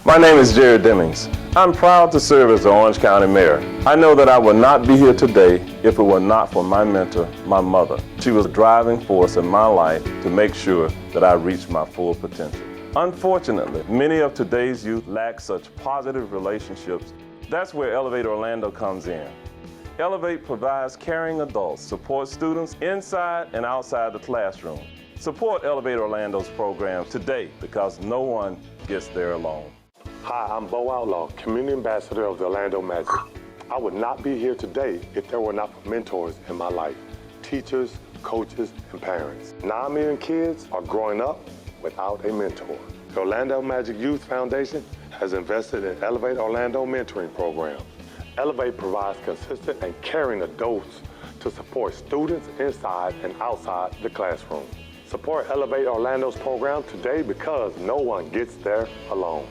My name is Jared Demings. I'm proud to serve as the Orange County Mayor. I know that I would not be here today if it were not for my mentor, my mother. She was a driving force in my life to make sure that I reached my full potential. Unfortunately, many of today's youth lack such positive relationships. That's where Elevate Orlando comes in. Elevate provides caring adults, supports students inside and outside the classroom. Support Elevate Orlando's program today because no one gets there alone. Hi, I'm Bo Outlaw, Community Ambassador of the Orlando Magic. I would not be here today if there were not for mentors in my life, teachers, coaches, and parents. 9 million kids are growing up without a mentor. The Orlando Magic Youth Foundation has invested in Elevate Orlando Mentoring Program. Elevate provides consistent and caring adults to support students inside and outside the classroom. Support Elevate Orlando's program today because no one gets there alone.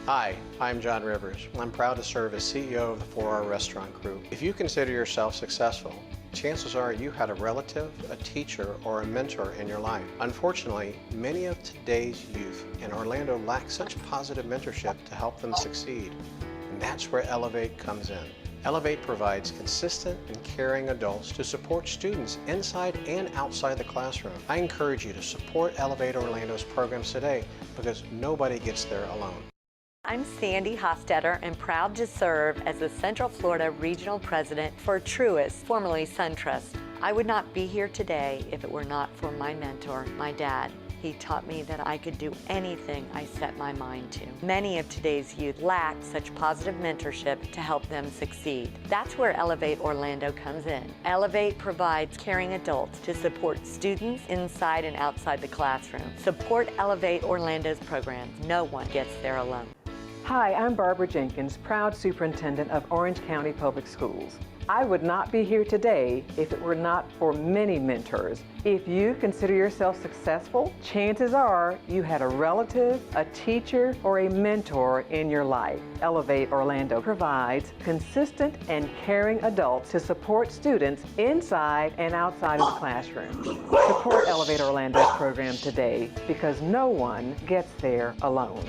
Hi, I'm John Rivers. I'm proud to serve as CEO of the 4R Restaurant Group. If you consider yourself successful, chances are you had a relative, a teacher, or a mentor in your life. Unfortunately, many of today's youth in Orlando lack such positive mentorship to help them succeed. And that's where Elevate comes in. Elevate provides consistent and caring adults to support students inside and outside the classroom. I encourage you to support Elevate Orlando's programs today because nobody gets there alone. I'm Sandy Hostetter and proud to serve as the Central Florida Regional President for Truist, formerly SunTrust. I would not be here today if it were not for my mentor, my dad. He taught me that I could do anything I set my mind to. Many of today's youth lack such positive mentorship to help them succeed. That's where Elevate Orlando comes in. Elevate provides caring adults to support students inside and outside the classroom. Support Elevate Orlando's programs. No one gets there alone. Hi, I'm Barbara Jenkins, proud superintendent of Orange County Public Schools. I would not be here today if it were not for many mentors. If you consider yourself successful, chances are you had a relative, a teacher, or a mentor in your life. Elevate Orlando provides consistent and caring adults to support students inside and outside of the classroom. Support Elevate Orlando's program today because no one gets there alone.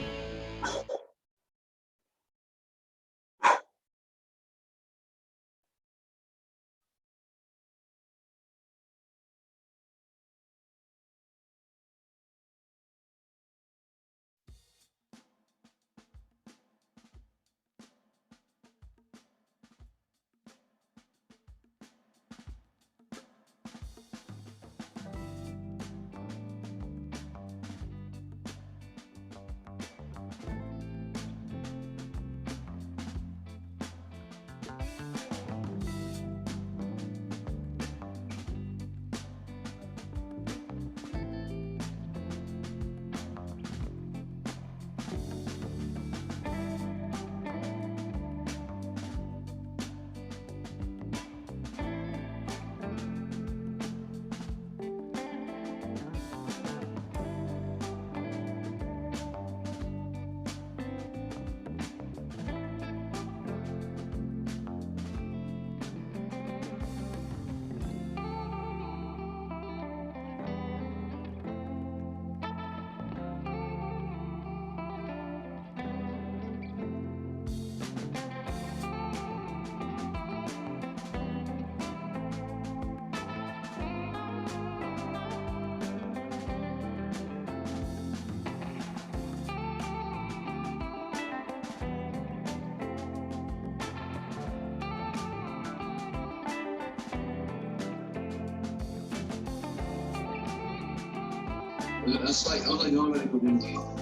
That's like, I'm like, I'm gonna go in there.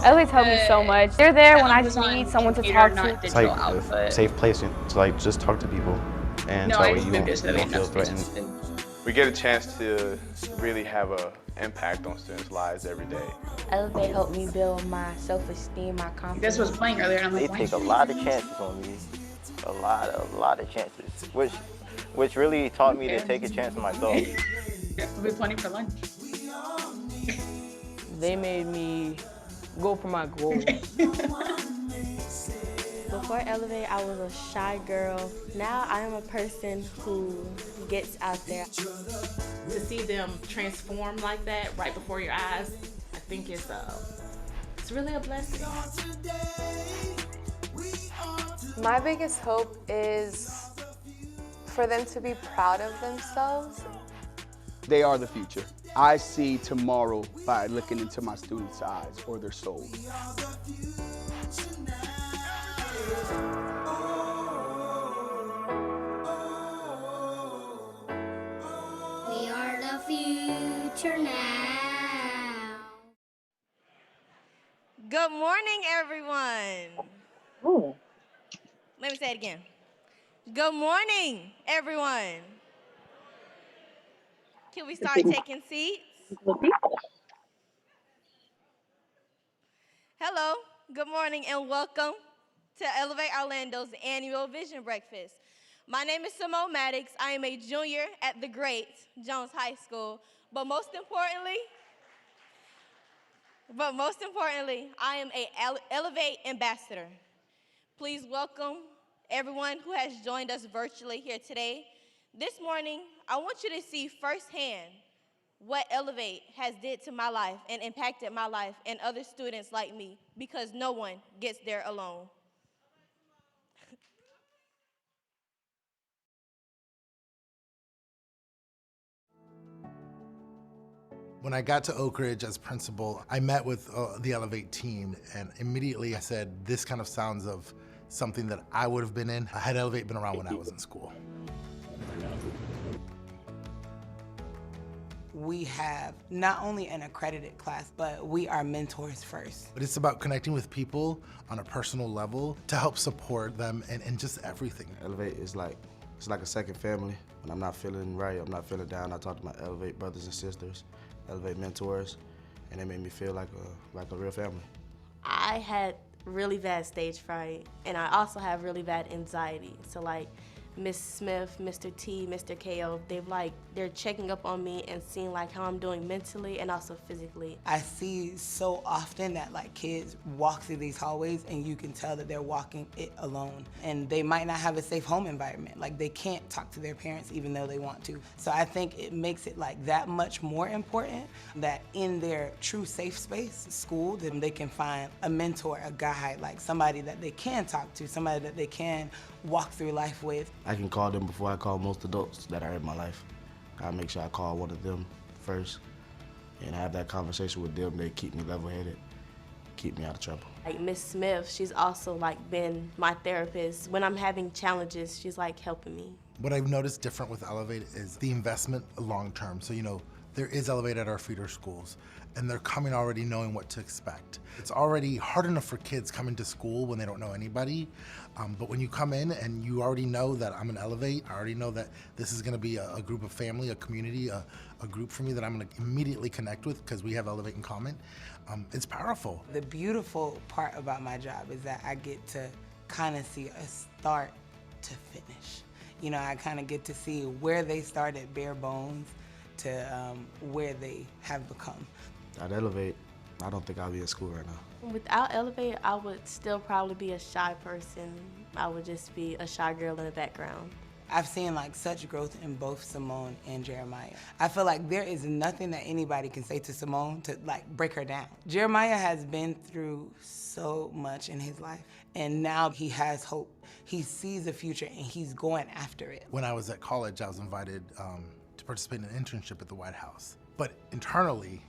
Elevate's helped me so much. They're there when I just need someone to talk to. It's like a safe place to like just talk to people and tell you won't feel threatened. We get a chance to really have an impact on students' lives every day. Elevate helped me build my self-esteem, my confidence. This was playing earlier, and I'm like, they take a lot of chances on me, a lot of chances, which really taught me to take a chance on myself. We'll be planning for lunch. They made me go for my goals. Before Elevate, I was a shy girl. Now I am a person who gets out there. To see them transform like that right before your eyes, I think it's really a blessing. My biggest hope is for them to be proud of themselves. They are the future. I see tomorrow by looking into my students' eyes or their souls. We are the future now. Good morning, everyone. Ooh. Let me say it again. Good morning, everyone. Can we start taking seats? Hello, good morning, and welcome to Elevate Orlando's annual Vision Breakfast. My name is Simone Maddox. I am a junior at the great Jones High School, but most importantly, I am a Elevate ambassador. Please welcome everyone who has joined us virtually here today. This morning, I want you to see firsthand what Elevate has did to my life and impacted my life and other students like me, because no one gets there alone. When I got to Oak Ridge as principal, I met with the Elevate team, and immediately I said, this kind of sounds of something that I would have been in had Elevate been around when I was in school. We have not only an accredited class, but we are mentors first. But it's about connecting with people on a personal level to help support them and just everything. Elevate is like, it's like a second family. When I'm not feeling right, I'm not feeling down, I talk to my Elevate brothers and sisters, Elevate mentors, and they make me feel like a real family. I had really bad stage fright, and I also have really bad anxiety. So like Miss Smith, Mr. T, Mr. KO, they're checking up on me and seeing like how I'm doing mentally and also physically. I see so often that like kids walk through these hallways and you can tell that they're walking it alone, and they might not have a safe home environment. Like they can't talk to their parents even though they want to. So I think it makes it like that much more important that in their true safe space, school, then they can find a mentor, a guide, like somebody that they can talk to, somebody that they can walk through life with. I can call them before I call most adults that are in my life. I make sure I call one of them first and have that conversation with them. They keep me level-headed, keep me out of trouble. Like Miss Smith, she's also like been my therapist. When I'm having challenges, she's like helping me. What I've noticed different with Elevate is the investment long-term. So, there is Elevate at our feeder schools, and they're coming already knowing what to expect. It's already hard enough for kids coming to school when they don't know anybody, but when you come in and you already know that I'm an Elevate, I already know that this is gonna be a group of family, a community, a group for me that I'm gonna immediately connect with because we have Elevate in common. It's powerful. The beautiful part about my job is that I get to kind of see a start to finish. I kind of get to see where they started bare bones to where they have become. At Elevate, I don't think I'll be in school right now. Without Elevate, I would still probably be a shy person. I would just be a shy girl in the background. I've seen like such growth in both Simone and Jeremiah. I feel like there is nothing that anybody can say to Simone to like break her down. Jeremiah has been through so much in his life, and now he has hope. He sees a future and he's going after it. When I was at college, I was invited to participate in an internship at the White House. But internally,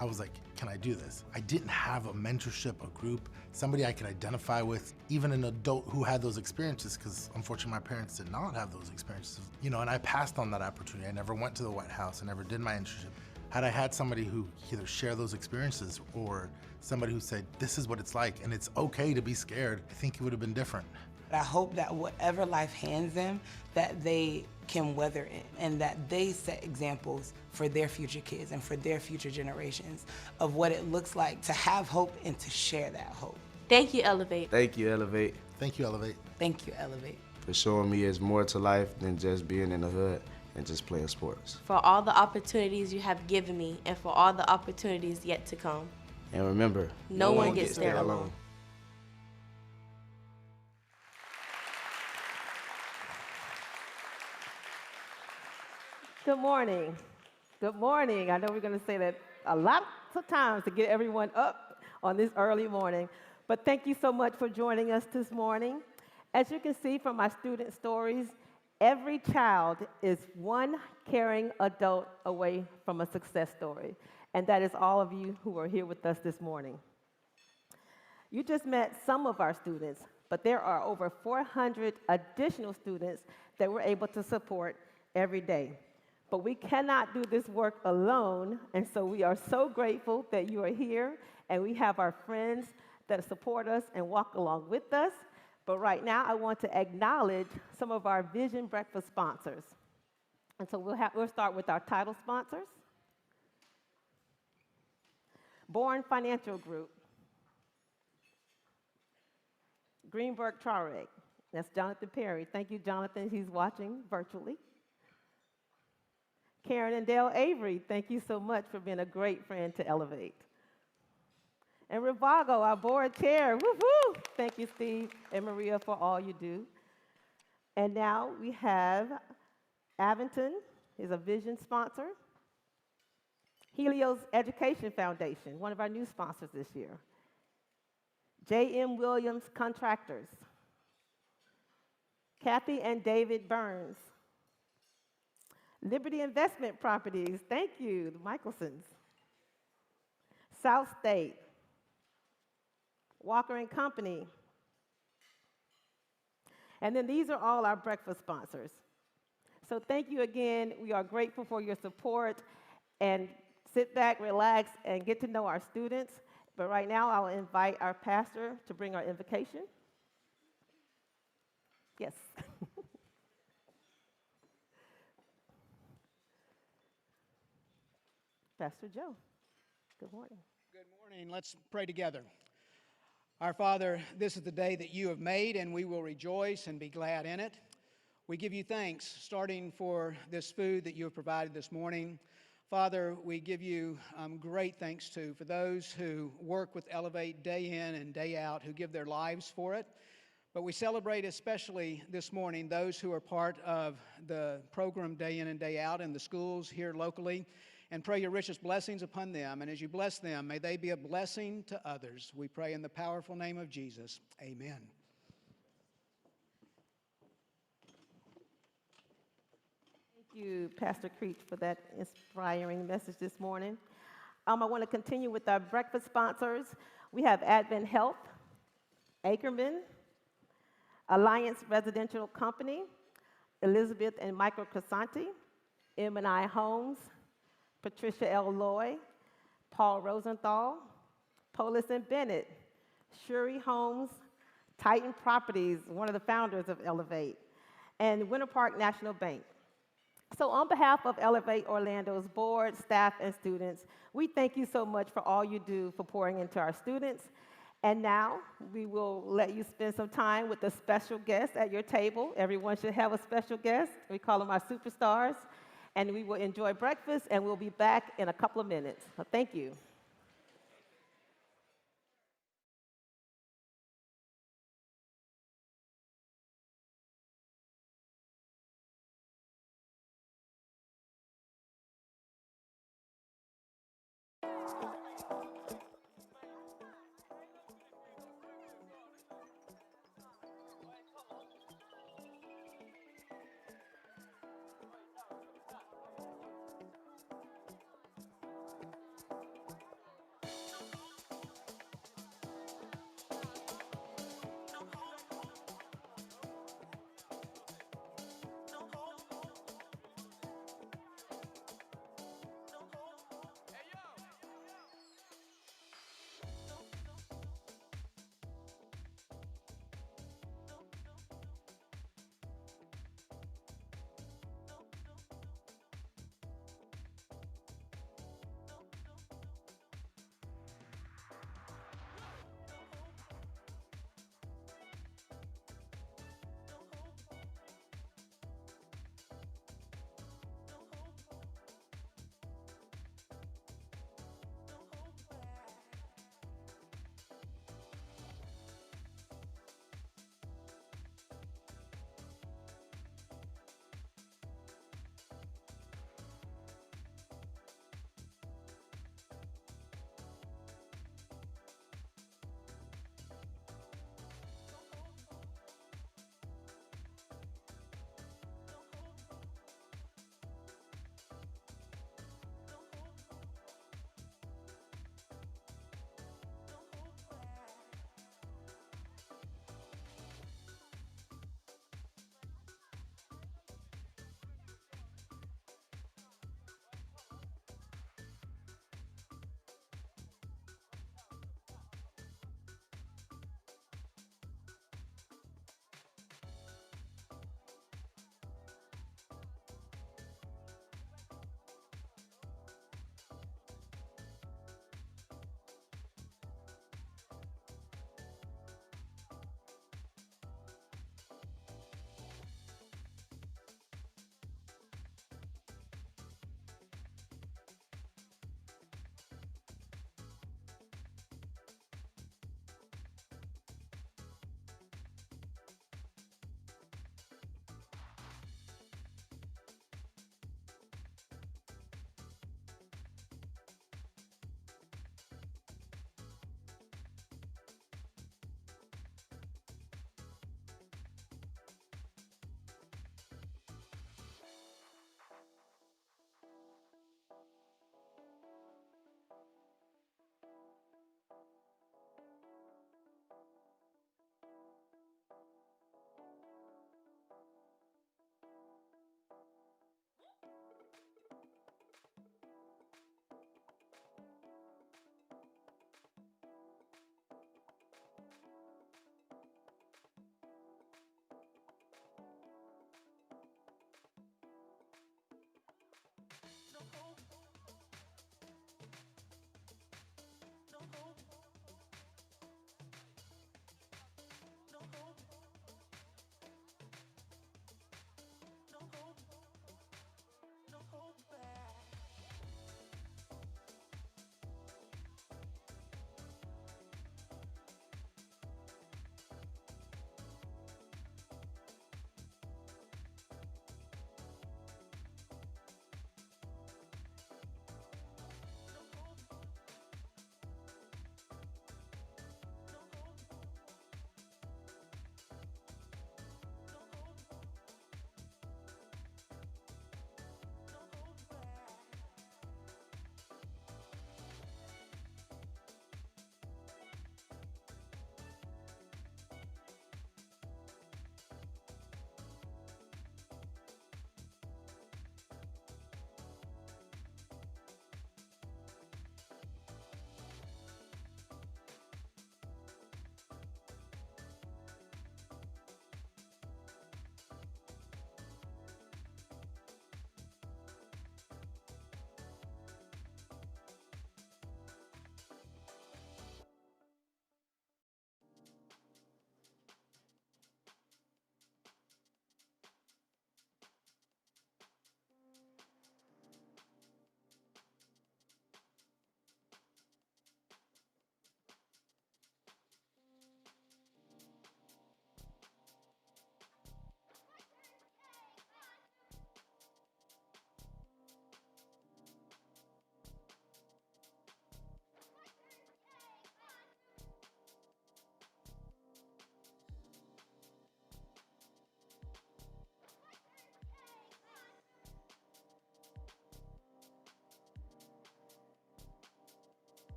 I was like, can I do this? I didn't have a mentorship, a group, somebody I could identify with, even an adult who had those experiences, because unfortunately my parents did not have those experiences. And I passed on that opportunity. I never went to the White House, I never did my internship. Had I had somebody who either share those experiences or somebody who said, this is what it's like, and it's okay to be scared, I think it would have been different. I hope that whatever life hands them, that they can weather it and that they set examples for their future kids and for their future generations of what it looks like to have hope and to share that hope. Thank you, Elevate. Thank you, Elevate. Thank you, Elevate. Thank you, Elevate. For showing me there's more to life than just being in the hood and just playing sports. For all the opportunities you have given me and for all the opportunities yet to come. And remember, no one gets there alone. Good morning. Good morning. I know we're going to say that a lot of times to get everyone up on this early morning, but thank you so much for joining us this morning. As you can see from my student stories, every child is one caring adult away from a success story, and that is all of you who are here with us this morning. You just met some of our students, but there are over 400 additional students that we're able to support every day. But we cannot do this work alone, and so we are so grateful that you are here, and we have our friends that support us and walk along with us. But right now, I want to acknowledge some of our Vision Breakfast sponsors. And so we'll start with our title sponsors. Bourne Financial Group. Greenberg Traurig. That's Jonathan Perry. Thank you, Jonathan. He's watching virtually. Karen and Dale Avery, thank you so much for being a great friend to Elevate. And Rivago, our board chair, woo-hoo! Thank you, Steve and Maria, for all you do. And now we have Aventon, is a vision sponsor. Helios Education Foundation, one of our new sponsors this year. J.M. Williams Contractors. Kathy and David Burns. Liberty Investment Properties, thank you, the Michelsons. South State. Walker and Company. And then these are all our breakfast sponsors. So thank you again. We are grateful for your support, and sit back, relax, and get to know our students. But right now, I'll invite our pastor to bring our invocation. Yes. Pastor Joe, good morning. Good morning. Let's pray together. Our Father, this is the day that you have made, and we will rejoice and be glad in it. We give you thanks, starting for this food that you have provided this morning. Father, we give you great thanks for those who work with Elevate day in and day out, who give their lives for it. But we celebrate especially this morning those who are part of the program day in and day out in the schools here locally, and pray your richest blessings upon them. And as you bless them, may they be a blessing to others. We pray in the powerful name of Jesus. Amen. Thank you, Pastor Creech, for that inspiring message this morning. I want to continue with our breakfast sponsors. We have Advent Health, Ackerman, Alliance Residential Company, Elizabeth and Michael Crisanti, M&I Homes, Patricia L. Loy, Paul Rosenthal, Polis and Bennett, Shuri Homes, Titan Properties, one of the founders of Elevate, and Winter Park National Bank. So on behalf of Elevate Orlando's board, staff, and students, we thank you so much for all you do for pouring into our students. And now we will let you spend some time with a special guest at your table. Everyone should have a special guest. We call them our superstars. And we will enjoy breakfast, and we'll be back in a couple of minutes. So thank you.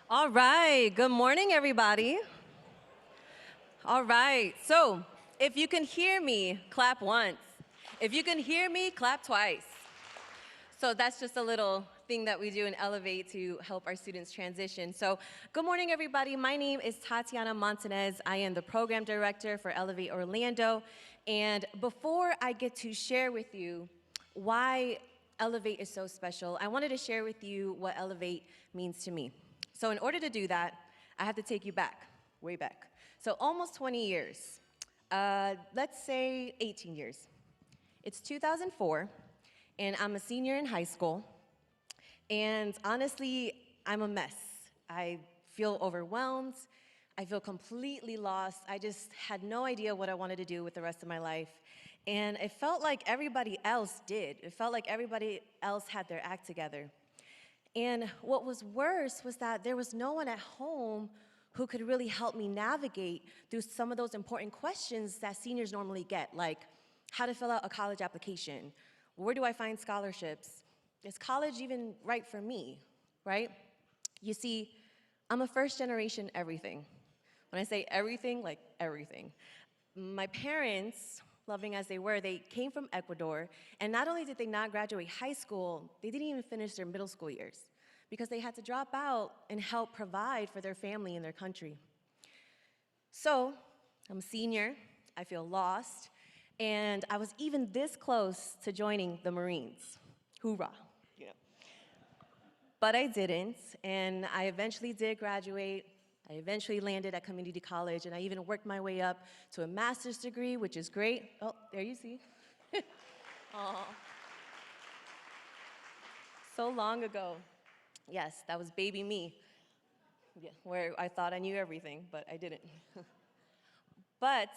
All right, good morning, everybody. All right, so if you can hear me, clap once. If you can hear me, clap twice. So that's just a little thing that we do in Elevate to help our students transition. So good morning, everybody. My name is Tatiana Montanez. I am the program director for Elevate Orlando. And before I get to share with you why Elevate is so special, I wanted to share with you what Elevate means to me. So in order to do that, I have to take you back, way back. So almost 20 years, let's say 18 years. It's 2004, and I'm a senior in high school. And honestly, I'm a mess. I feel overwhelmed. I feel completely lost. I just had no idea what I wanted to do with the rest of my life. And it felt like everybody else did. It felt like everybody else had their act together. And what was worse was that there was no one at home who could really help me navigate through some of those important questions that seniors normally get, like how to fill out a college application, where do I find scholarships, is college even right for me, right? You see, I'm a first generation everything. When I say everything, like everything. My parents, loving as they were, they came from Ecuador, and not only did they not graduate high school, they didn't even finish their middle school years because they had to drop out and help provide for their family and their country. So, I'm a senior, I feel lost, and I was even this close to joining the Marines. Hoorah, you know. But I didn't, and I eventually did graduate. I eventually landed at community college, and I even worked my way up to a master's degree, which is great. Oh, there you see. Aw. So long ago. Yes, that was baby me, yeah, where I thought I knew everything, but I didn't. But,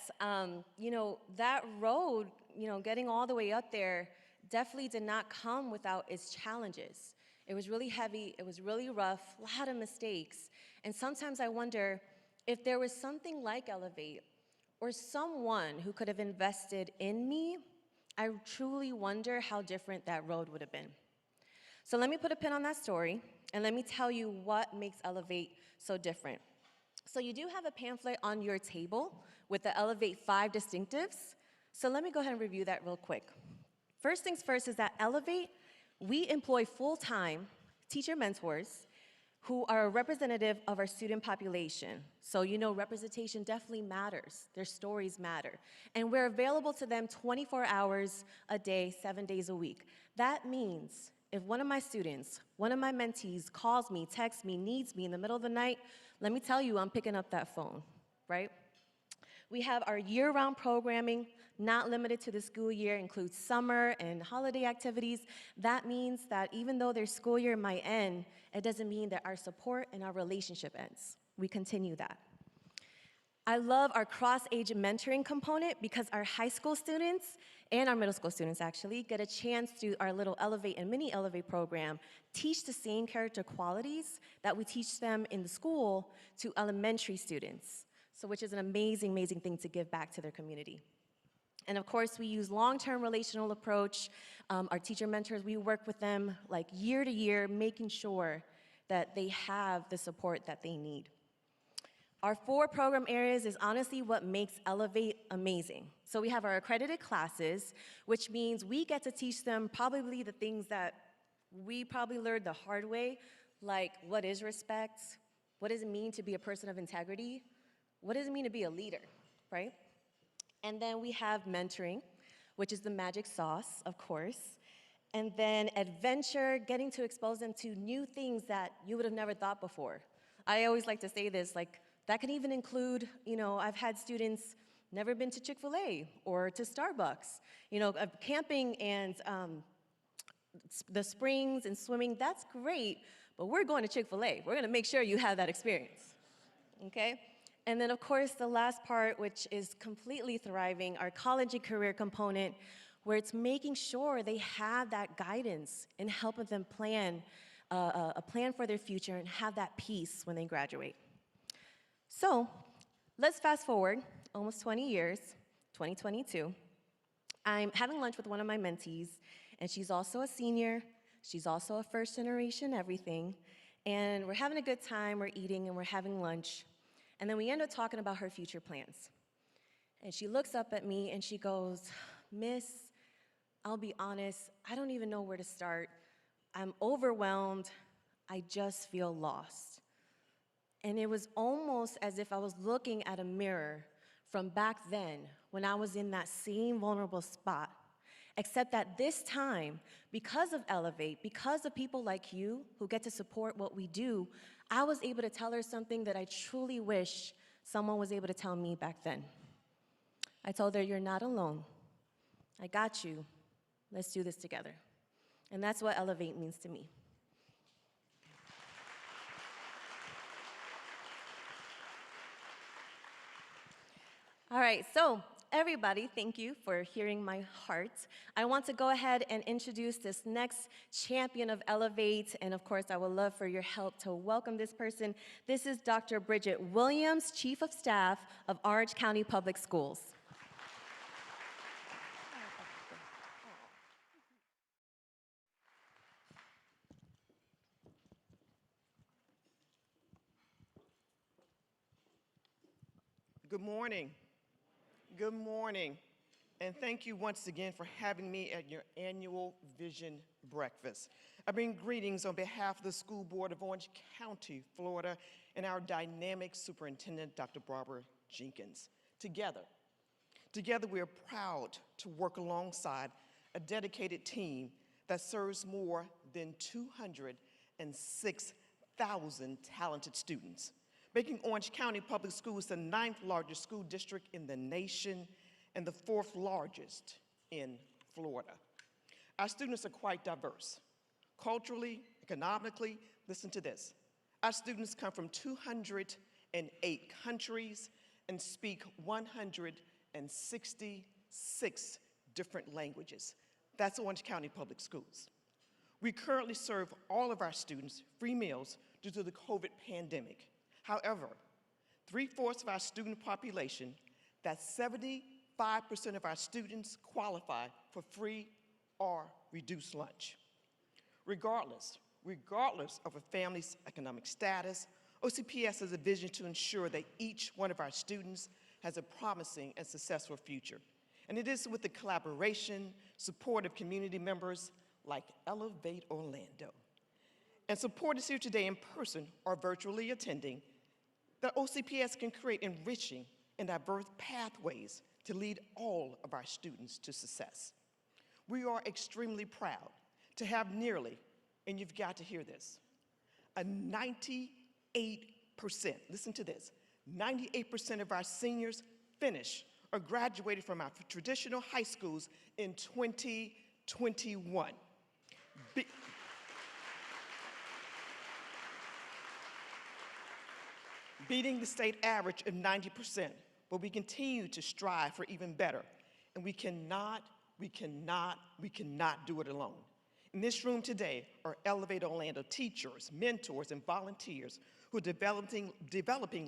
you know, that road, you know, getting all the way up there definitely did not come without its challenges. It was really heavy, it was really rough, a lot of mistakes. And sometimes I wonder if there was something like Elevate or someone who could have invested in me, I truly wonder how different that road would have been. So let me put a pin on that story, and let me tell you what makes Elevate so different. So you do have a pamphlet on your table with the Elevate 5 distinctives. So let me go ahead and review that real quick. First things first is that Elevate, we employ full-time teacher mentors who are a representative of our student population. So you know representation definitely matters. Their stories matter. And we're available to them 24 hours a day, 7 days a week. That means If one of my students, one of my mentees calls me, texts me, needs me in the middle of the night, let me tell you, I'm picking up that phone, right? We have our year-round programming, not limited to the school year, includes summer and holiday activities. That means that even though their school year might end, it doesn't mean that our support and our relationship ends. We continue that. I love our cross-age mentoring component because our high school students and our middle school students actually get a chance through our little Elevate and Mini Elevate program, teach the same character qualities that we teach them in the school to elementary students. So which is an amazing, amazing thing to give back to their community. And of course, we use long-term relational approach. Our teacher mentors, we work with them like year to year, making sure that they have the support that they need. Our 4 program areas is honestly what makes Elevate amazing. So we have our accredited classes, which means we get to teach them probably the things that we probably learned the hard way, like what is respect? What does it mean to be a person of integrity? What does it mean to be a leader, right? And then we have mentoring, which is the magic sauce, of course. And then adventure, getting to expose them to new things that you would have never thought before. I always like to say this, like, that can even include, I've had students never been to Chick-fil-A or to Starbucks. Camping and the springs and swimming, that's great, but we're going to Chick-fil-A. We're gonna make sure you have that experience, okay? And then, of course, the last part, which is completely thriving, our college and career component, where it's making sure they have that guidance and helping them plan a plan for their future and have that peace when they graduate. So let's fast forward almost 20 years, 2022. I'm having lunch with one of my mentees, and she's also a senior. She's also a first generation everything. And we're having a good time, we're eating, and we're having lunch. And then we end up talking about her future plans. And she looks up at me and she goes, Miss, I'll be honest, I don't even know where to start. I'm overwhelmed. I just feel lost. And it was almost as if I was looking at a mirror from back then when I was in that same vulnerable spot. Except that this time, because of Elevate, because of people like you who get to support what we do, I was able to tell her something that I truly wish someone was able to tell me back then. I told her, you're not alone. I got you. Let's do this together. And that's what Elevate means to me. All right, so everybody, thank you for hearing my heart. I want to go ahead and introduce this next champion of Elevate, and of course, I would love for your help to welcome this person. This is Dr. Bridget Williams, Chief of Staff of Orange County Public Schools. Good morning. Good morning. And thank you once again for having me at your annual Vision Breakfast. I bring greetings on behalf of the School Board of Orange County, Florida, and our dynamic superintendent, Dr. Barbara Jenkins. Together we are proud to work alongside a dedicated team that serves more than 206,000 talented students, making Orange County Public Schools the 9th largest school district in the nation and the 4th largest in Florida. Our students are quite diverse. Culturally, economically, listen to this. Our students come from 208 countries and speak 166 different languages. That's Orange County Public Schools. We currently serve all of our students free meals due to the COVID pandemic. However, 3/4 of our student population, that's 75% of our students, qualify for free or reduced lunch. Regardless of a family's economic status, OCPS has a vision to ensure that each one of our students has a promising and successful future. And it is with the collaboration, support of community members like Elevate Orlando, and supporters here today in person or virtually attending, that OCPS can create enriching and diverse pathways to lead all of our students to success. We are extremely proud to have nearly, and you've got to hear this, a 98%, listen to this, 98% of our seniors finish or graduated from our traditional high schools in 2021. Beating the state average of 90%, but we continue to strive for even better. And we cannot do it alone. In this room today are Elevate Orlando teachers, mentors, and volunteers who are developing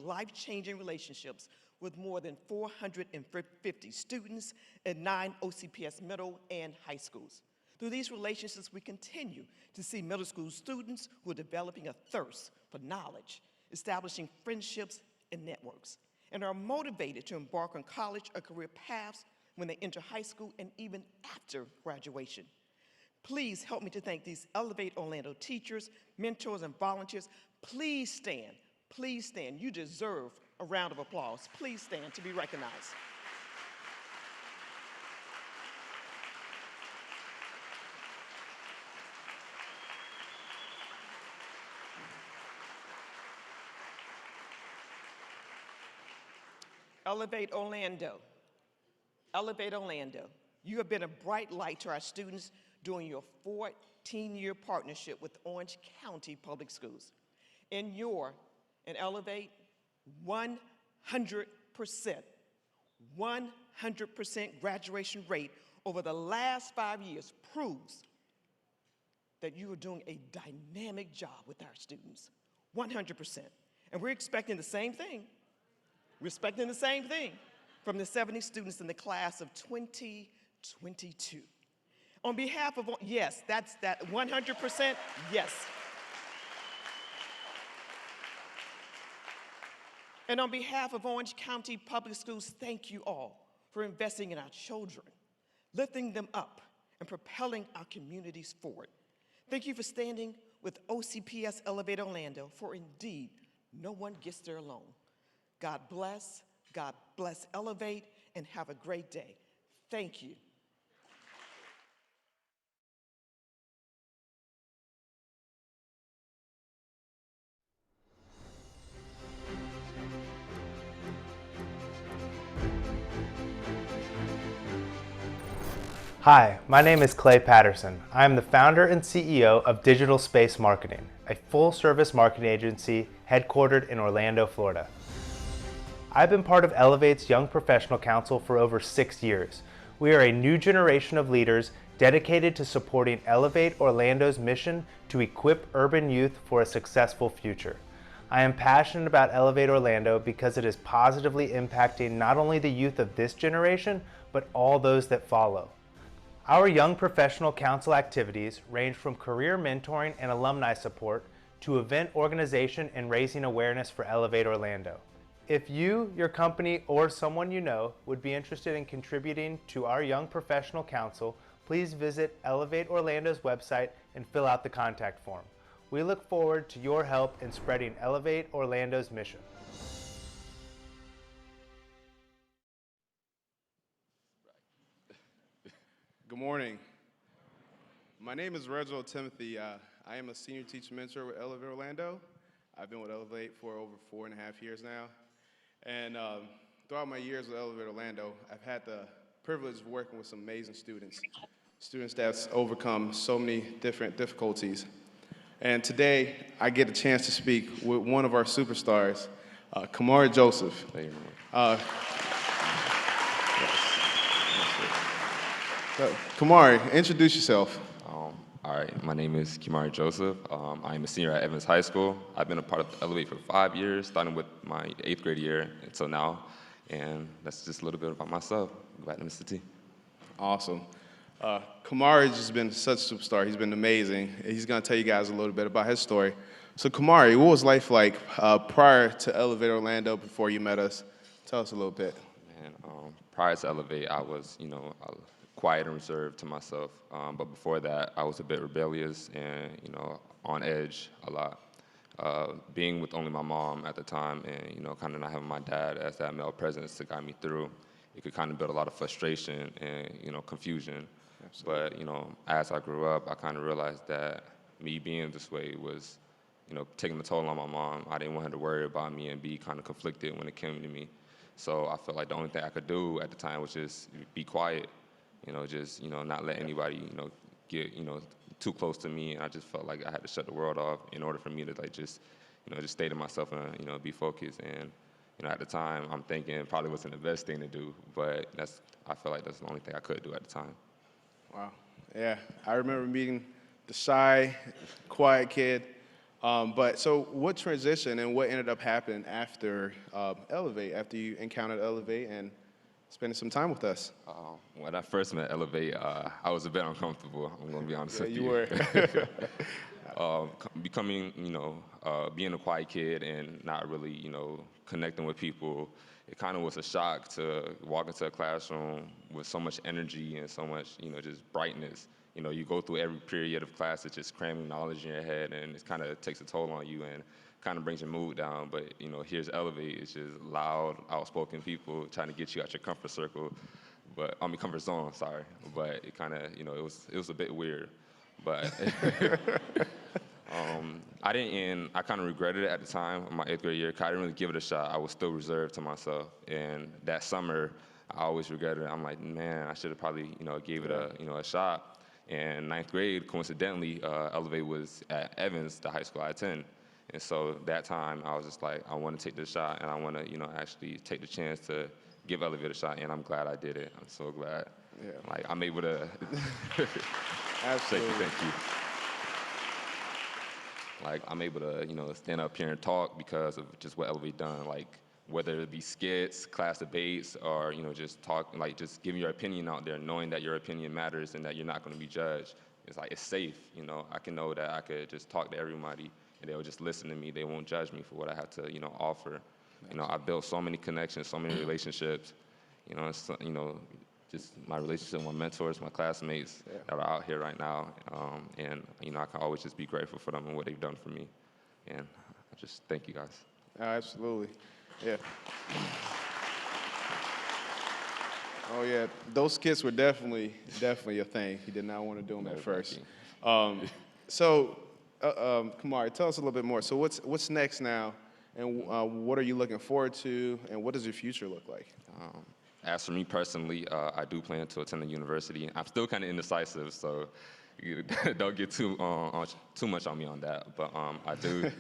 life-changing relationships with more than 450 students at 9 OCPS middle and high schools. Through these relationships, we continue to see middle school students who are developing a thirst for knowledge, establishing friendships and networks, and are motivated to embark on college or career paths when they enter high school and even after graduation. Please help me to thank these Elevate Orlando teachers, mentors, and volunteers. Please stand. Please stand. You deserve a round of applause. Please stand to be recognized. Elevate Orlando. Elevate Orlando. You have been a bright light to our students during your 14-year partnership with Orange County Public Schools. In Elevate, 100% graduation rate over the last 5 years proves that you are doing a dynamic job with our students, 100%. And we're expecting the same thing. We're expecting the same thing from the 70 students in the class of 2022. On behalf of, yes, that's that 100%, yes. And on behalf of Orange County Public Schools, thank you all for investing in our children, lifting them up, and propelling our communities forward. Thank you for standing with OCPS Elevate Orlando, for indeed, no one gets there alone. God bless Elevate, and have a great day. Thank you. Hi, my name is Clay Patterson. I am the founder and CEO of Digital Space Marketing, a full-service marketing agency headquartered in Orlando, Florida. I've been part of Elevate's Young Professional Council for over 6 years. We are a new generation of leaders dedicated to supporting Elevate Orlando's mission to equip urban youth for a successful future. I am passionate about Elevate Orlando because it is positively impacting not only the youth of this generation, but all those that follow. Our Young Professional Council activities range from career mentoring and alumni support to event organization and raising awareness for Elevate Orlando. If you, your company, or someone you know would be interested in contributing to our Young Professional Council, please visit Elevate Orlando's website and fill out the contact form. We look forward to your help in spreading Elevate Orlando's mission. Good morning. My name is Reginald Timothy. I am a senior teacher mentor with Elevate Orlando. I've been with Elevate for over 4.5 years now. And throughout my years with Elevate Orlando, I've had the privilege of working with some amazing students that's overcome so many different difficulties. And today, I get a chance to speak with one of our superstars, Kamari Joseph. Kamari, introduce yourself. All right, my name is Kamari Joseph. I'm a senior at Evans High School. I've been a part of Elevate for 5 years, starting with my 8th grade year until now. And that's just a little bit about myself. Glad to Mr. T. Awesome. Kamari has just been such a superstar. He's been amazing. He's going to tell you guys a little bit about his story. So Kamari, what was life like prior to Elevate Orlando before you met us? Tell us a little bit. Man, prior to Elevate, I was, quiet and reserved to myself. But before that, I was a bit rebellious and, on edge a lot. Being with only my mom at the time and, kind of not having my dad as that male presence to guide me through, it could kind of build a lot of frustration and, confusion. But, you know, as I grew up, I kind of realized that me being this way was, you know, taking a toll on my mom. I didn't want her to worry about me and be kind of conflicted when it came to me. So I felt like the only thing I could do at the time was just be quiet, you know, just, you know, not let anybody, you know, get, you know, too close to me. And I just felt like I had to shut the world off in order for me to, like, just, you know, just stay to myself and, you know, be focused. And, you know, at the time, I'm thinking it probably wasn't the best thing to do, but I feel like that's the only thing I could do at the time. Wow. Yeah, I remember meeting the shy, quiet kid. But so what transition and what ended up happening after Elevate, after you encountered Elevate and spending some time with us? When I first met Elevate, I was a bit uncomfortable. I'm going to be honest with you. You were. Becoming, you know, being a quiet kid and not really, you know, connecting with people, it kind of was a shock to walk into a classroom with so much energy and so much, you know, just brightness. You know, you go through every period of class, it's just cramming knowledge in your head, and it kind of takes a toll on you and kind of brings your mood down. But, you know, here's Elevate. It's just loud, outspoken people trying to get you out your comfort circle. But, I mean, comfort zone, sorry. But it kind of, you know, it was a bit weird. But I kind of regretted it at the time, in my 8th grade year, 'cause I didn't really give it a shot. I was still reserved to myself. And that summer, I always regretted it. I'm like, man, I should have probably, you know, gave it a shot. And 9th grade, coincidentally, Elevate was at Evans, the high school I attend. And so that time, I was just like, I want to take this shot, and I want to, you know, actually take the chance to give Elevate a shot, and I'm glad I did it. I'm so glad. Yeah. Like, I'm able to. Absolutely. Thank you. Like, I'm able to, you know, stand up here and talk because of just what Elevate done. Like, whether it be skits, class debates, or, you know, just talk, like, just giving your opinion out there, knowing that your opinion matters and that you're not going to be judged. It's like, it's safe, you know. I can know that I could just talk to everybody and they'll just listen to me. They won't judge me for what I have to, you know, offer. You know, I built so many connections, so many relationships, you know, just my relationship with my mentors, my classmates that are out here right now. And, you know, I can always just be grateful for them and what they've done for me. And I just thank you guys. Absolutely. Yeah. Oh yeah, those skits were definitely a thing. He did not want to do them at first. So, Kamari, tell us a little bit more. So what's next now, and what are you looking forward to, and what does your future look like? As for me personally, I do plan to attend the university. I'm still kind of indecisive, so you don't get too much on me on that. But I do.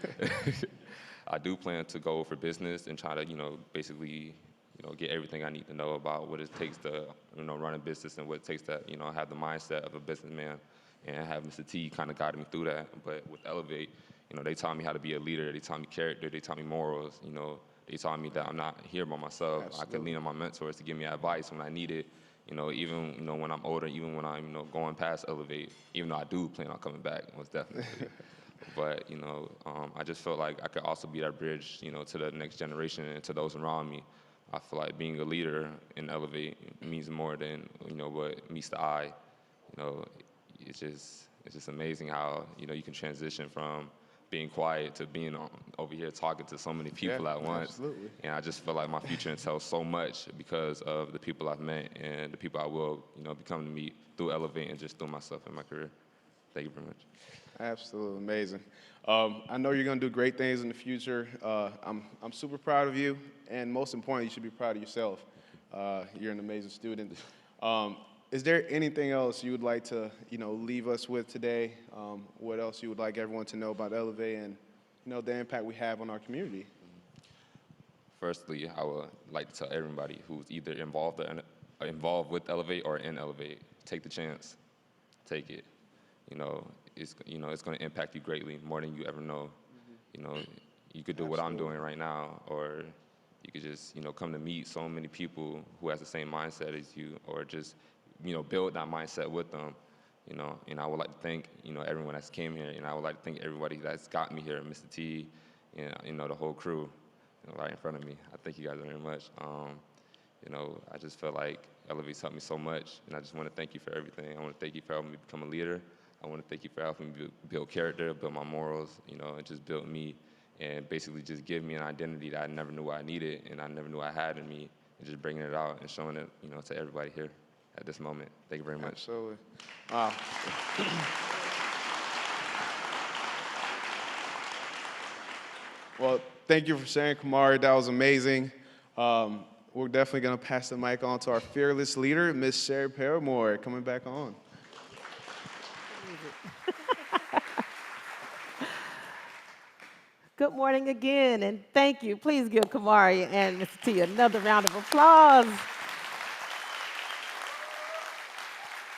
I do plan to go for business and try to, you know, basically, you know, get everything I need to know about what it takes to, you know, run a business and what it takes to, you know, have the mindset of a businessman, and have Mr. T kind of guide me through that. But with Elevate, you know, they taught me how to be a leader. They taught me character. They taught me morals. You know, they taught me that I'm not here by myself. Absolutely. I can lean on my mentors to give me advice when I need it. You know, even, you know, when I'm older, even when I'm, you know, going past Elevate, even though I do plan on coming back, most definitely. But, you know, I just felt like I could also be that bridge, you know, to the next generation and to those around me. I feel like being a leader in Elevate means more than, you know, what meets the eye. You know, it's just amazing how, you know, you can transition from being quiet to being over here talking to so many people at once. Absolutely. And I just feel like my future entails so much because of the people I've met and the people I will, you know, become to meet through Elevate and just through myself in my career. Thank you very much. Absolutely amazing. I know you're going to do great things in the future. I'm super proud of you, and most importantly, you should be proud of yourself. You're an amazing student. Is there anything else you would like to, you know, leave us with today? What else you would like everyone to know about Elevate and, you know, the impact we have on our community? Firstly, I would like to tell everybody who's either involved with Elevate or in Elevate, take the chance, take it. You know, it's going to impact you greatly, more than you ever know. You know, you could do what I'm doing right now, or you could just, you know, come to meet so many people who has the same mindset as you, or just, you know, build that mindset with them. You know, and I would like to thank, you know, everyone that's came here, and I would like to thank everybody that's got me here, Mr. T, and, you know, the whole crew, you know, right in front of me. I thank you guys very much. You know, I just feel like Elevate's helped me so much, and I just want to thank you for everything. I want to thank you for helping me become a leader. I want to thank you for helping me build character, build my morals, you know, and just build me, and basically just give me an identity that I never knew I needed and I never knew I had in me, and just bringing it out and showing it, you know, to everybody here. at this moment. Thank you very much. Absolutely. Well, thank you for sharing, Kamari. That was amazing. We're definitely going to pass the mic on to our fearless leader, Miss Sherry Paramore, coming back on. Good morning again, and thank you. Please give Kamari and Mr. T another round of applause.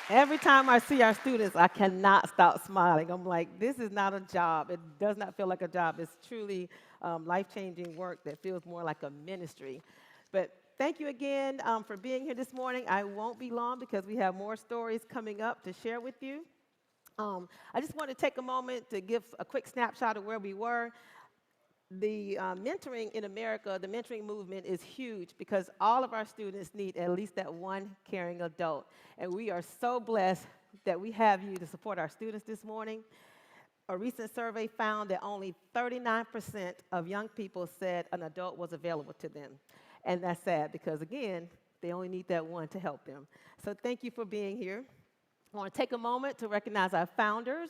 Every time I see our students, I cannot stop smiling. I'm like, this is not a job. It does not feel like a job. It's truly life-changing work that feels more like a ministry. But thank you again for being here this morning. I won't be long because we have more stories coming up to share with you. I just want to take a moment to give a quick snapshot of where we were. The mentoring in America, the mentoring movement is huge because all of our students need at least that one caring adult. And we are so blessed that we have you to support our students this morning. A recent survey found that only 39% of young people said an adult was available to them. And that's sad because, again, they only need that one to help them. So thank you for being here. I want to take a moment to recognize our founders,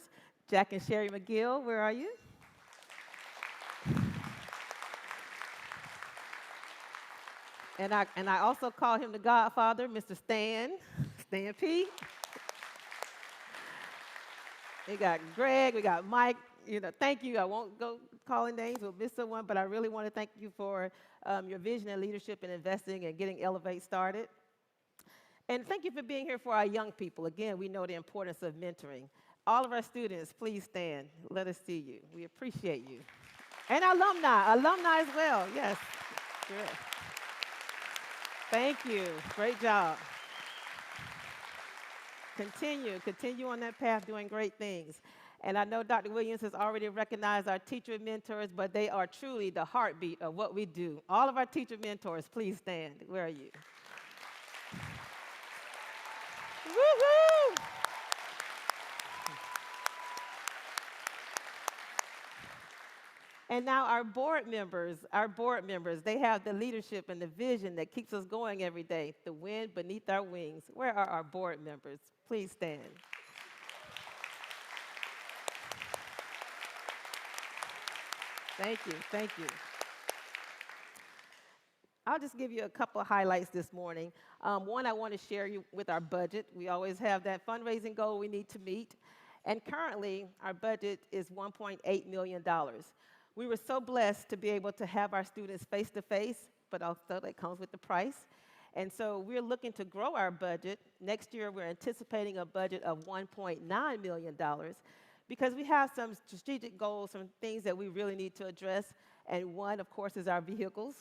Jack and Sherry McGill. Where are you? And I also call him the godfather, Mr. Stan P. We got Greg, we got Mike. You know, thank you. I won't go calling names, we'll miss someone, but I really want to thank you for your vision and leadership in investing and getting Elevate started. And thank you for being here for our young people. Again, we know the importance of mentoring. All of our students, please stand. Let us see you. We appreciate you. And alumni as well. Yes. Sure. Thank you. Great job. Continue on that path doing great things. And I know Dr. Williams has already recognized our teacher mentors, but they are truly the heartbeat of what we do. All of our teacher mentors, please stand. Where are you? Woo-hoo! And now our board members, they have the leadership and the vision that keeps us going every day, the wind beneath our wings. Where are our board members? Please stand. Thank you, thank you. I'll just give you a couple of highlights this morning. One, I want to share you with our budget. We always have that fundraising goal we need to meet. And currently, our budget is $1.8 million. We were so blessed to be able to have our students face-to-face, but also that comes with the price. And so we're looking to grow our budget. Next year, we're anticipating a budget of $1.9 million because we have some strategic goals, some things that we really need to address. And one, of course, is our vehicles.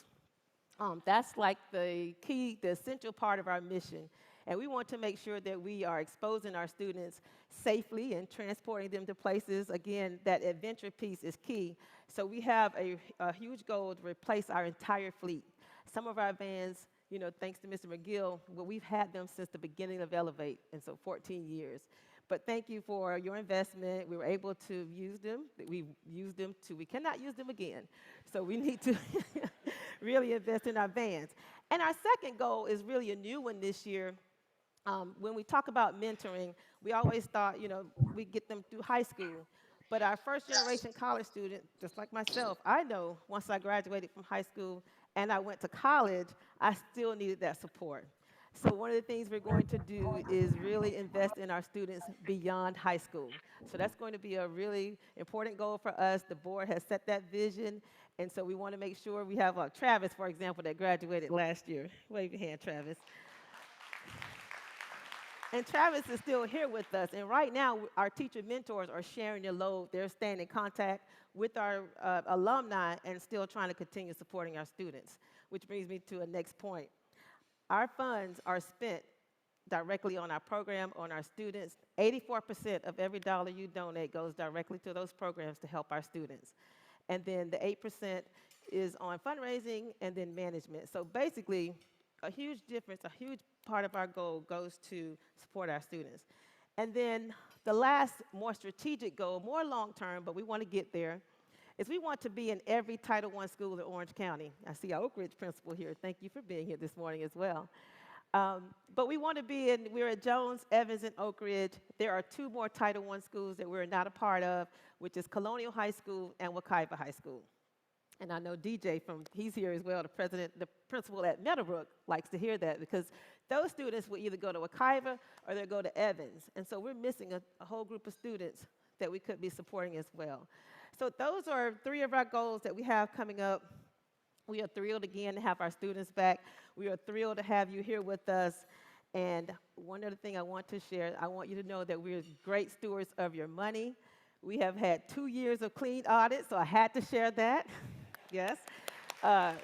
That's like the key, the essential part of our mission. And we want to make sure that we are exposing our students safely and transporting them to places. Again, that adventure piece is key. So we have a huge goal to replace our entire fleet. Some of our vans, you know, thanks to Mr. McGill, well, we've had them since the beginning of Elevate, and so 14 years. But thank you for your investment. We were able to use them. We used them we cannot use them again. So we need to really invest in our vans. And our second goal is really a new one this year. When we talk about mentoring, we always thought, you know, we get them through high school. But our first generation college student, just like myself, I know once I graduated from high school and I went to college, I still needed that support. So one of the things we're going to do is really invest in our students beyond high school. So that's going to be a really important goal for us. The board has set that vision, and so we want to make sure we have Travis, for example, that graduated last year. Wave your hand, Travis. And Travis is still here with us. And right now, our teacher mentors are sharing their load. They're staying in contact with our alumni and still trying to continue supporting our students, which brings me to a next point. Our funds are spent directly on our program, on our students. 84% of every dollar you donate goes directly to those programs to help our students. And then the 8% is on fundraising and then management. So basically, a huge difference, a huge part of our goal goes to support our students. And then the last, more strategic goal, more long-term, but we want to get there, is we want to be in every Title I school in Orange County. I see our Oak Ridge principal here. Thank you for being here this morning as well. But we want to be in, we're at Jones, Evans, and Oak Ridge. There are 2 more Title I schools that we're not a part of, which is Colonial High School and Wekiva High School. And I know DJ he's here as well, the principal at Meadowbrook likes to hear that because those students will either go to Wekiva or they'll go to Evans. And so we're missing a whole group of students that we could be supporting as well. So those are 3 of our goals that we have coming up. We are thrilled again to have our students back. We are thrilled to have you here with us. And one other thing I want to share, I want you to know that we're great stewards of your money. We have had 2 years of clean audit, so I had to share that. Yes.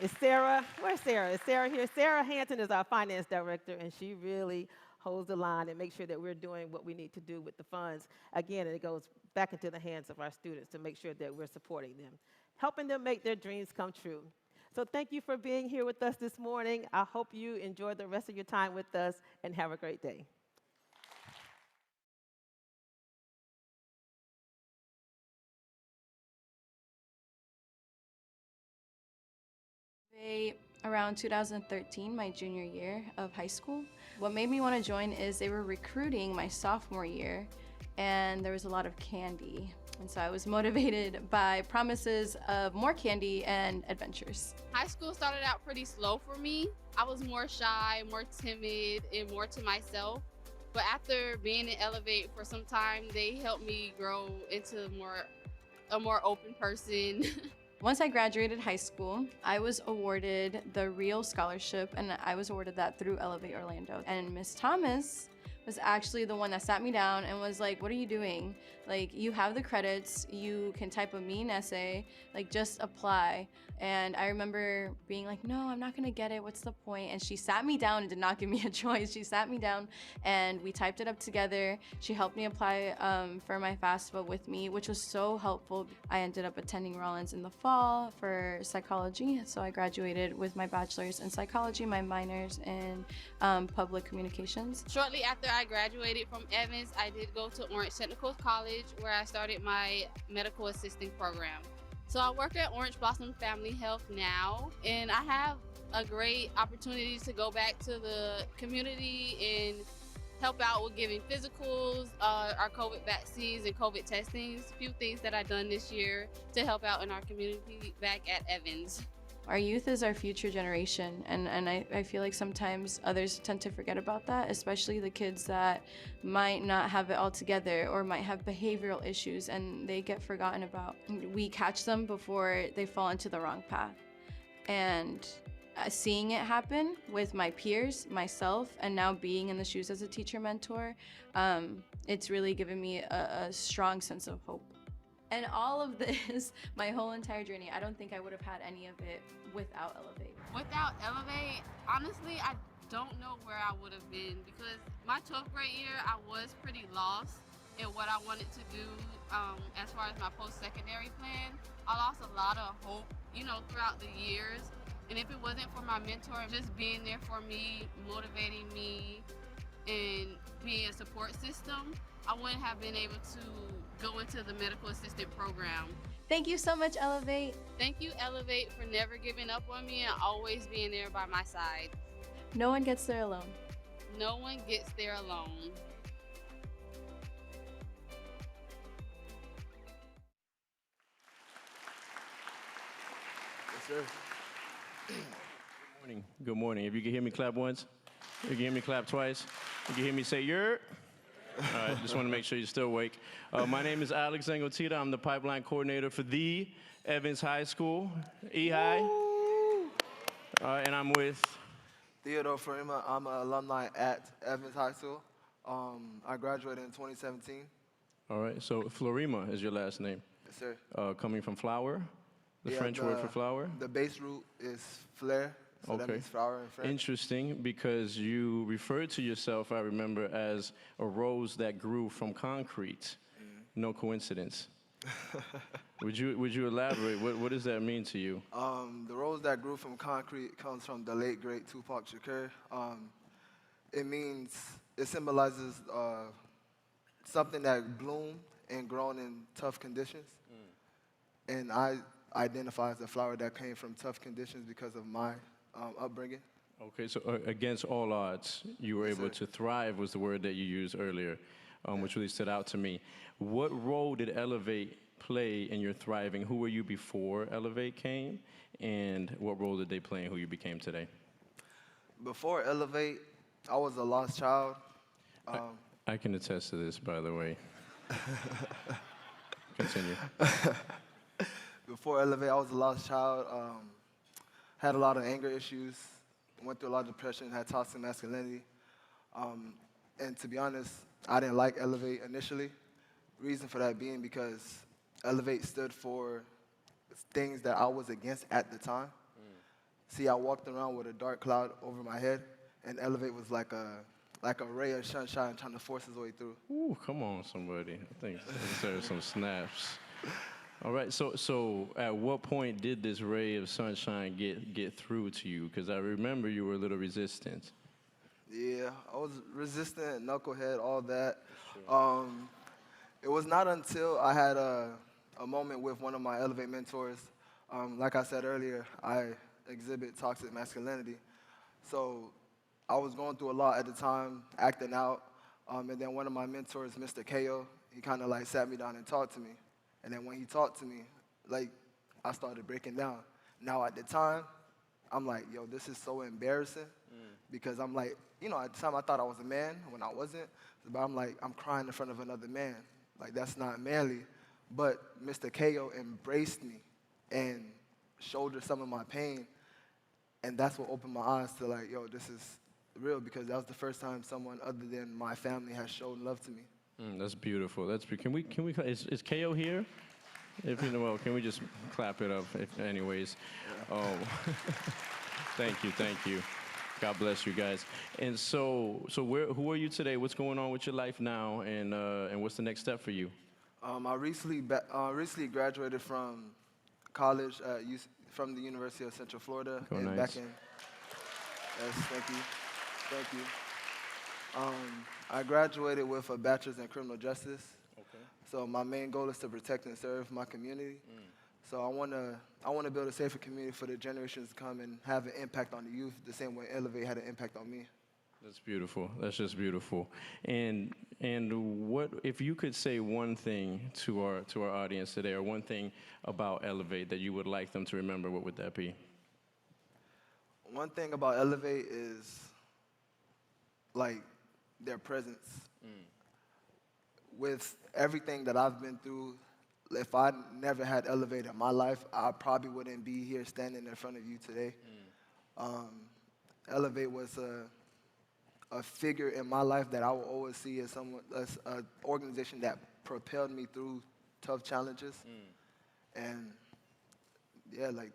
Is Sarah, where's Sarah? Is Sarah here? Sarah Hanson is our finance director, and she really holds the line and makes sure that we're doing what we need to do with the funds. Again, it goes back into the hands of our students to make sure that we're supporting them, helping them make their dreams come true. So thank you for being here with us this morning. I hope you enjoy the rest of your time with us and have a great day. Around 2013, my junior year of high school. What made me want to join is they were recruiting my sophomore year, and there was a lot of candy. And so I was motivated by promises of more candy and adventures. High school started out pretty slow for me. I was more shy, more timid, and more to myself. But after being in Elevate for some time, they helped me grow into a more open person. Once I graduated high school, I was awarded the Real Scholarship, and I was awarded that through Elevate Orlando. And Miss Thomas was actually the one that sat me down and was like, what are you doing? Like, you have the credits, you can type a mean essay, like, just apply. And I remember being like, no, I'm not gonna get it, what's the point? And she sat me down and did not give me a choice. She sat me down and we typed it up together. She helped me apply for my FAFSA with me, which was so helpful. I ended up attending Rollins in the fall for psychology. So I graduated with my bachelor's in psychology, my minors in public communications. Shortly after I graduated from Evans, I did go to Orange Technical College, where I started my medical assisting program. So I work at Orange Blossom Family Health now, and I have a great opportunity to go back to the community and help out with giving physicals, our COVID vaccines and COVID testings, a few things that I've done this year to help out in our community back at Evans. Our youth is our future generation, and I feel like sometimes others tend to forget about that, especially the kids that might not have it all together or might have behavioral issues and they get forgotten about. We catch them before they fall into the wrong path. And seeing it happen with my peers, myself, and now being in the shoes as a teacher mentor, it's really given me a strong sense of hope. And all of this, my whole entire journey, I don't think I would have had any of it without Elevate. Without Elevate, honestly, I don't know where I would have been, because my 12th grade year, I was pretty lost in what I wanted to do as far as my post-secondary plan. I lost a lot of hope, throughout the years. And if it wasn't for my mentor just being there for me, motivating me, and being a support system, I wouldn't have been able to go into the medical assistant program. Thank you so much, Elevate. Thank you, Elevate, for never giving up on me and always being there by my side. No one gets there alone. No one gets there alone. Yes, sir. Good morning. Good morning. If you can hear me clap once, you can hear me clap twice, you can hear me say "yer." All right, just want to make sure you're still awake. My name is Alex Zangotita. I'm the pipeline coordinator for the Evans High School, E-High. And I'm with Theodore Farima. I'm an alumni at Evans High School. I graduated in 2017. All right, so Florima is your last name. Yes, sir. Coming from flower, the French word for flower? The base root is fleur, so that means flower in French. Interesting, because you referred to yourself, I remember, as a rose that grew from concrete. No coincidence. Would you elaborate? What does that mean to you? The rose that grew from concrete comes from the late great Tupac Shakur. It symbolizes something that bloomed and grown in tough conditions. And I identify as a flower that came from tough conditions because of my upbringing. Okay, so against all odds, you were able to thrive was the word that you used earlier, which really stood out to me. What role did Elevate play in your thriving? Who were you before Elevate came, and what role did they play in who you became today? Before Elevate, I was a lost child. I can attest to this, by the way. Continue. Before Elevate, I was a lost child. Had a lot of anger issues. Went through a lot of depression. Had toxic masculinity. And to be honest, I didn't like Elevate initially. Reason for that being because Elevate stood for things that I was against at the time. See, I walked around with a dark cloud over my head, and Elevate was like a ray of sunshine trying to force its way through. Ooh, come on, somebody. I think there's some snaps. All right, so at what point did this ray of sunshine get through to you? Because I remember you were a little resistant. Yeah, I was resistant, knucklehead, all that. It was not until I had a moment with one of my Elevate mentors. Like I said earlier, I exhibit toxic masculinity. So I was going through a lot at the time, acting out. And then one of my mentors, Mr. Ko, he kind of like sat me down and talked to me. And then when he talked to me, like, I started breaking down. Now at the time, I'm like, yo, this is so embarrassing because I'm like, you know, at the time I thought I was a man when I wasn't. But I'm like, I'm crying in front of another man. Like, that's not manly. But Mr. Ko embraced me and shouldered some of my pain. And that's what opened my eyes to like, yo, this is real, because that was the first time someone other than my family has shown love to me. That's beautiful. Can we? Is Ko here? If you know, well, can we just clap it up? Anyways, thank you. God bless you guys. And so who are you today? What's going on with your life now? And what's the next step for you? I recently graduated from college from the University of Central Florida. Oh, nice. Back in. Yes, thank you. I graduated with a bachelor's in criminal justice. Okay. So my main goal is to protect and serve my community. So I want to build a safer community for the generations to come and have an impact on the youth the same way Elevate had an impact on me. That's beautiful. That's just beautiful. And what if you could say one thing to our audience today, or one thing about Elevate that you would like them to remember, what would that be? One thing about Elevate is like their presence. With everything that I've been through, if I never had Elevate in my life, I probably wouldn't be here standing in front of you today. Elevate was a figure in my life that I will always see as an organization that propelled me through tough challenges. And yeah, like,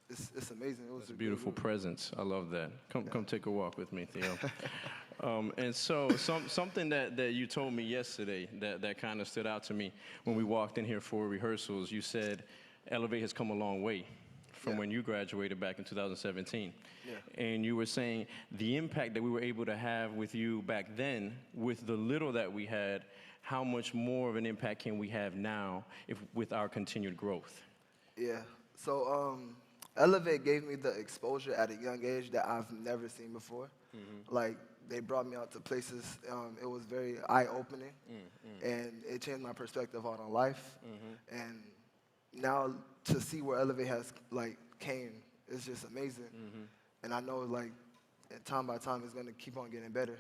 it's amazing. It was a beautiful presence. I love that. Come take a walk with me, Theo. And so something that you told me yesterday that kind of stood out to me when we walked in here for rehearsals. You said Elevate has come a long way from when you graduated back in 2017. Yeah. And you were saying the impact that we were able to have with you back then, with the little that we had, how much more of an impact can we have now with our continued growth? Yeah. So Elevate gave me the exposure at a young age that I've never seen before. Like, they brought me out to places. It was very eye-opening, and it changed my perspective on life. And now to see where Elevate has came, it's just amazing. And I know time by time it's gonna keep on getting better.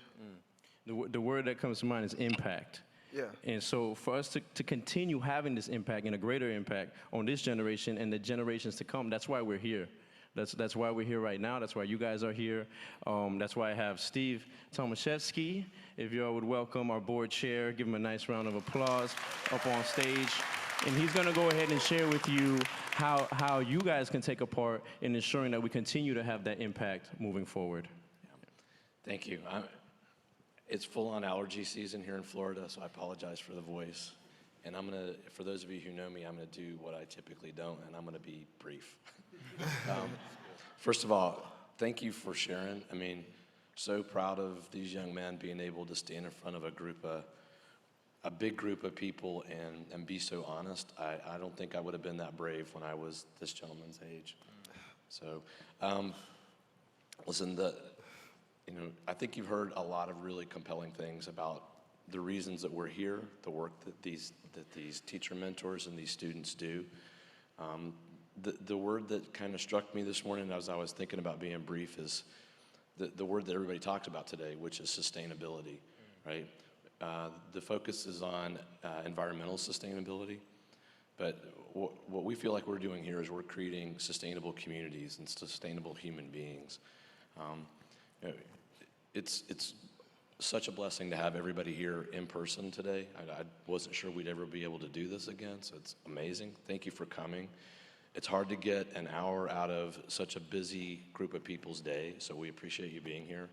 The word that comes to mind is impact. Yeah. And so for us to continue having this impact and a greater impact on this generation and the generations to come, that's why we're here. That's why we're here right now. That's why you guys are here. That's why I have Steve Tomaszewski. If you all would welcome our board chair, give him a nice round of applause up on stage. And he's going to go ahead and share with you how you guys can take a part in ensuring that we continue to have that impact moving forward. Thank you. It's full-on allergy season here in Florida, so I apologize for the voice. And for those of you who know me, I'm going to do what I typically don't, and I'm going to be brief. First of all, thank you for sharing. I mean, so proud of these young men being able to stand in front of a big group of people and be so honest. I don't think I would have been that brave when I was this gentleman's age. So Listen, I think you've heard a lot of really compelling things about the reasons that we're here, the work that these teacher mentors and these students do. The word that kind of struck me this morning as I was thinking about being brief is the word that everybody talks about today, which is sustainability, right? The focus is on environmental sustainability, but what we feel like we're doing here is we're creating sustainable communities and sustainable human beings. It's such a blessing to have everybody here in person today. I wasn't sure we'd ever be able to do this again, so it's amazing. Thank you for coming. It's hard to get an hour out of such a busy group of people's day, so we appreciate you being here.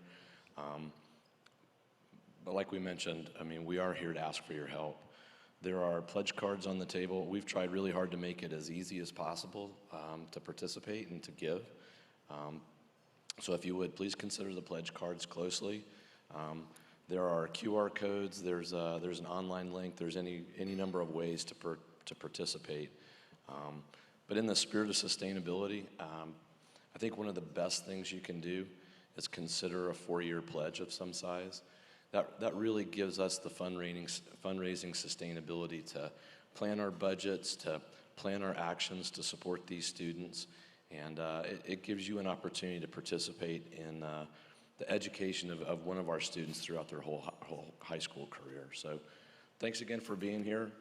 But like we mentioned, I mean, we are here to ask for your help. There are pledge cards on the table. We've tried really hard to make it as easy as possible to participate and to give. So if you would, please consider the pledge cards closely. There are QR codes, there's an online link, there's any number of ways to participate. But in the spirit of sustainability, I think one of the best things you can do is consider a 4-year pledge of some size. That really gives us the fundraising sustainability to plan our budgets, to plan our actions to support these students, and it gives you an opportunity to participate in the education of one of our students throughout their whole high school career. So thanks again for being here.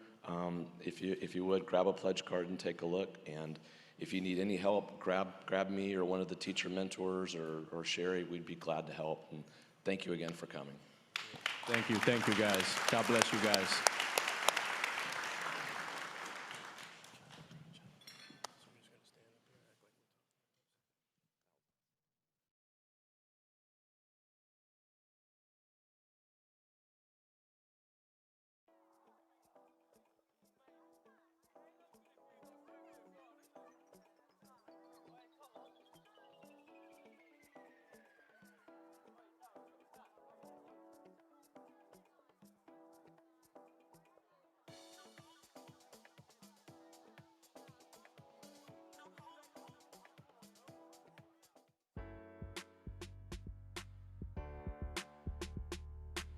If you would, grab a pledge card and take a look, and if you need any help, grab me or one of the teacher mentors or Sherry. We'd be glad to help, and thank you again for coming. Thank you guys. God bless you guys.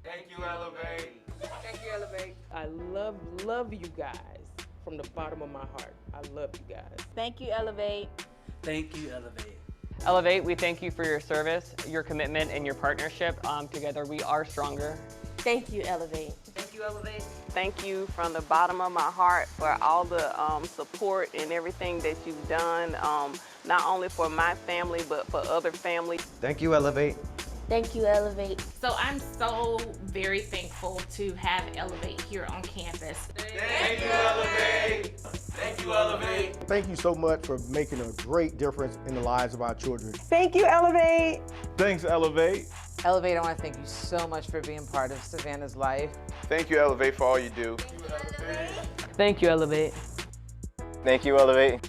Thank you, Elevate. Thank you, Elevate. I love you guys from the bottom of my heart. I love you guys. Thank you, Elevate. Thank you, Elevate. Elevate, we thank you for your service, your commitment, and your partnership. Together we are stronger. Thank you, Elevate. Thank you, Elevate. Thank you from the bottom of my heart for all the support and everything that you've done, not only for my family, but for other families. Thank you, Elevate. Thank you, Elevate. So I'm so very thankful to have Elevate here on campus. Thank you, Elevate. Thank you, Elevate. Thank you so much for making a great difference in the lives of our children. Thank you, Elevate. Thanks, Elevate. Elevate, I want to thank you so much for being part of Savannah's life. Thank you, Elevate, for all you do. Thank you, Elevate. Thank you, Elevate.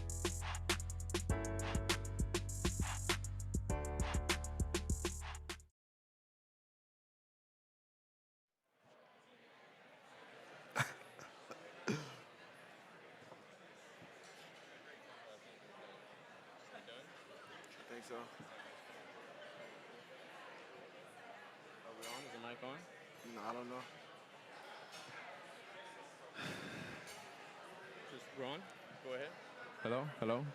So. Are we on? Is the mic on? No, I don't know. Just Ron, go ahead. Hello.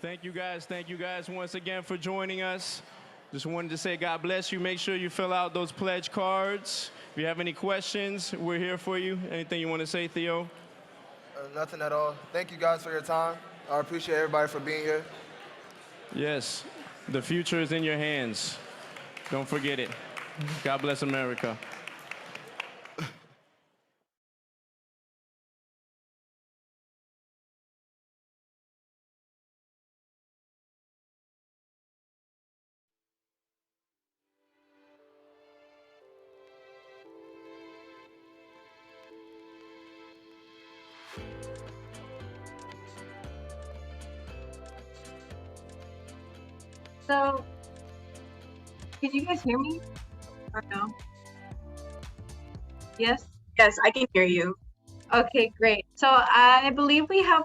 Thank you guys once again for joining us. Just wanted to say God bless you. Make sure you fill out those pledge cards. If you have any questions, we're here for you. Anything you want to say, Theo? Nothing at all. Thank you guys for your time. I appreciate everybody for being here. Yes, the future is in your hands. Don't forget it. God bless America. So, can you guys hear me or no? Yes? Yes, I can hear you. Okay, great. So I believe we have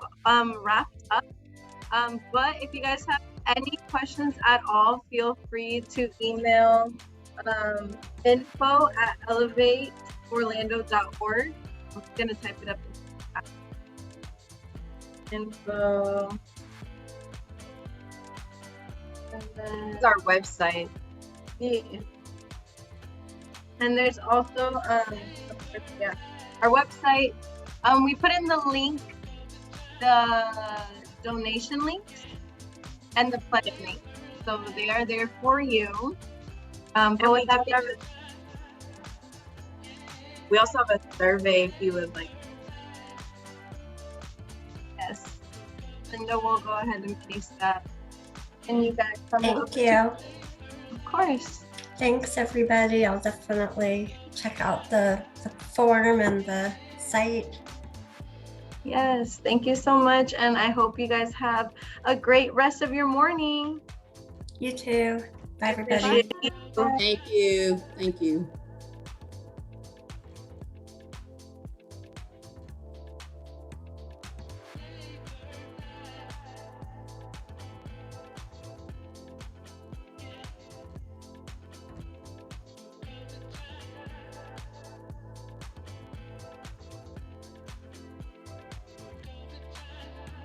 wrapped up. But if you guys have any questions at all, feel free to email info@elevateorlando.org. I'm gonna type it up. Info. And then it's our website. Yeah. And there's also yeah, our website. We put in the link, the donation link, and the pledge link. So they are there for you. But with that being said, we also have a survey if you would like. Yes. Linda will go ahead and paste that. And you guys come Thank you. Of course. Thanks, everybody. I'll definitely check out the form and the site. Yes, thank you so much. And I hope you guys have a great rest of your morning. You too. Bye, everybody. Thank you. Thank you.